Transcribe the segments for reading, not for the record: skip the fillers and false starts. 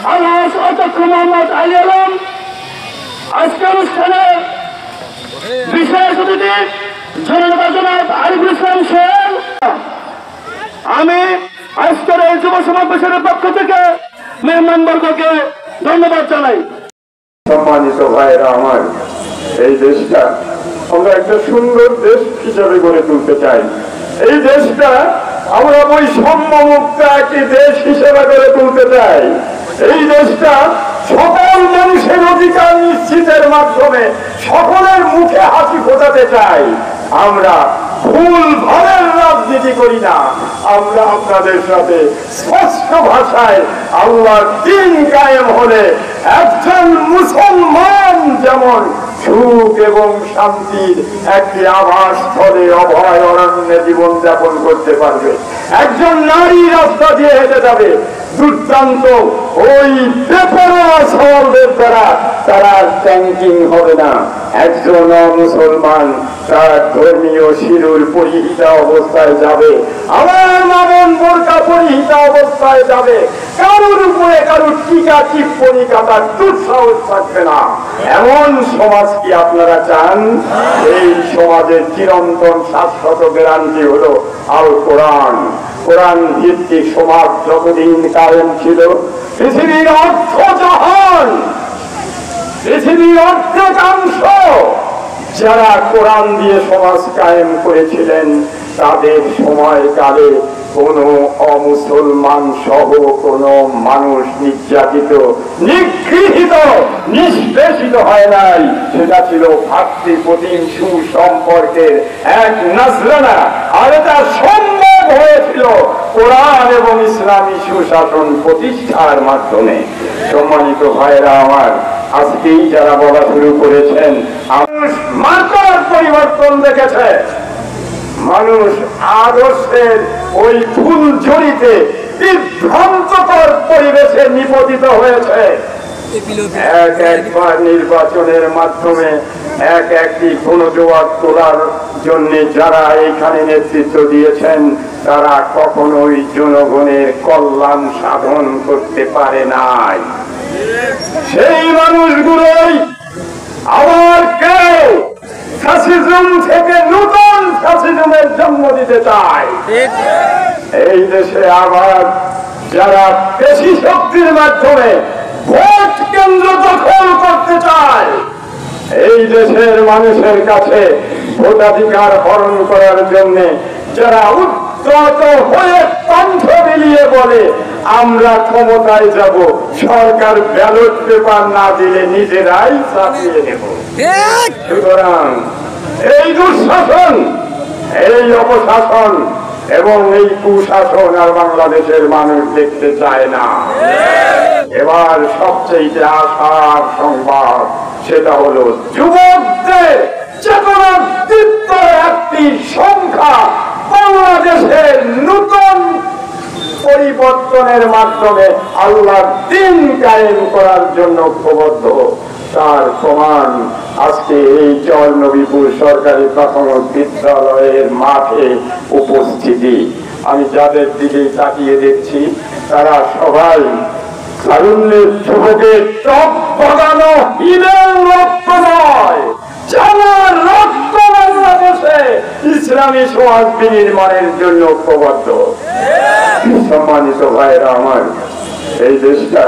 আলহাজ অধ্যক্ষ মোহাম্মদ আলী আলম, আজকে অনুষ্ঠানে বিশেষ অতিথি জননেতা জনাব আরিফুল ইসলাম সোহেল। আমি আজকের এই যুব সমাবেশের পক্ষ থেকে মেহমানবর্গকে ধন্যবাদ জানাই। সম্মানিত ভাইরা আমার, এই দেশটা আমরা একটা সুন্দর দেশ হিসাবে গড়ে তুলতে চাই। এই দেশটা আমরা বৈষম্য মুক্ত একটি দেশ হিসেবে গড়ে তুলতে চাই। এই দেশটা সকল মানুষের অধিকার নিশ্চিতের মাধ্যমে সকলের মুখে হাসি ফোটাতে চাই। আমরা ভুল ভালের রাজনীতি করি না। আমরা আপনাদের সাথে স্পষ্ট ভাষায় আল্লাহর দ্বীন কায়েম হলে একজন মুসলমান যেমন সুখ এবং শান্তির একটি আবাসস্থলে অভয় অরণ্যে জীবন যাপন করতে পারবে, একজন নারী রাস্তা দিয়ে হেঁটে যাবে, দুর্দান্ত ওই বেপরোয়া সওয়ালদের দ্বারা তারা ট্যাঙ্কিং হবে না। একজন মুসলমান তার ধর্মীয় শিরুর পরিহিতা অবস্থায় যাবে, আমার মামন বোরকা পরিহিতা অবস্থায় যাবে, কারোর উপরে কারোর টিকা টিপ্পনি কাটার দুঃসাহস থাকবে না। এমন সমাজ কি আপনারা চান? এই সমাজের চিরন্তন শাশ্বত গ্যারান্টি হলো আল কোরআন। কোরআন ভিত্তিক সমাজ যতদিন কায়েম ছিল, পৃথিবীর অর্ধজাহান, পৃথিবীর অর্ধেকাংশ যারা কোরআন দিয়ে সমাজ কায়েম করেছিলেন, তাদের সময়কালে কোন অমুসলমান সহ কোন মানুষ নির্যাতিত, নিগৃহীত, নিষ্পেষিত হয় নাই। সেটা ছিল ভাতৃপ্রতিম সুসম্পর্কের এক নজরানা। আর এটা সম্ভব হয়েছিল কোরআন এবং ইসলামী সুশাসন প্রতিষ্ঠার মাধ্যমে। সম্মানিত ভাইরা আমার, আজকেই যারা বলা শুরু করেছেন, মানুষ মাত্রার পরিবর্তন দেখেছে, মানুষ আদর্শের ওই ফুল ঝুড়িতে বিভ্রান্তকর পরিবেশে নিপতিত হয়েছে। এক একবার নির্বাচনের মাধ্যমে এক একটি গণজোয়ার তোলার জন্য যারা এখানে নেতৃত্ব দিয়েছেন, তারা কখনোই জনগণের কল্যাণ সাধন করতে পারে নাই। সেই মানুষগুলোই আবার কেউ ফ্যাসিজম থেকে নতুন ফ্যাসিজমের জন্ম দিতে চায়। এই দেশে আবার যারা পেশি শক্তির মাধ্যমে ভোট কেন্দ্র দখল করতে চায়, এই দেশের মানুষের কাছে ভোটাধিকার হরণ করার জন্য যারা উদ্যত হয়ে কণ্ঠ মিলিয়ে বলে আমরা ক্ষমতায় যাব, সরকার ব্যালট পেপার না দিলে নিজেরাই চাপিয়ে নেব। সুতরাং এই দুঃশাসন, এই অপশাসন এবং এই কুশাসন আর বাংলাদেশের মানুষ দেখতে চায় না। এবার সবচেয়ে আশার সংবাদ, সেটা হলো যুবকদের চেতনার দীপ্ত একটি সংখ্যা বাংলাদেশের নতুন পরিবর্তনের মাধ্যমে আল্লাহর দ্বীন কায়েম করার জন্য ঐক্যবদ্ধ। তার প্রমাণ আজকে এই চরনবীপুর সরকারি প্রাথমিক বিদ্যালয়ের মাঠে উপস্থিতি। আমি যাদের দিকে তাকিয়ে দেখছি, তারা সবাই তারুণ্যের যুবকের টপ বাগানো হিলের রক্ত নয়, জানার রক্ত বাংলাদেশে ইসলামী সমাজ বিনির্মাণের জন্য ঐক্যবদ্ধ। সম্মানিত ভাইরা আমার, এই দেশটা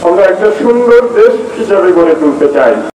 আমরা একটা সুন্দর দেশ হিসাবে গড়ে তুলতে চাই।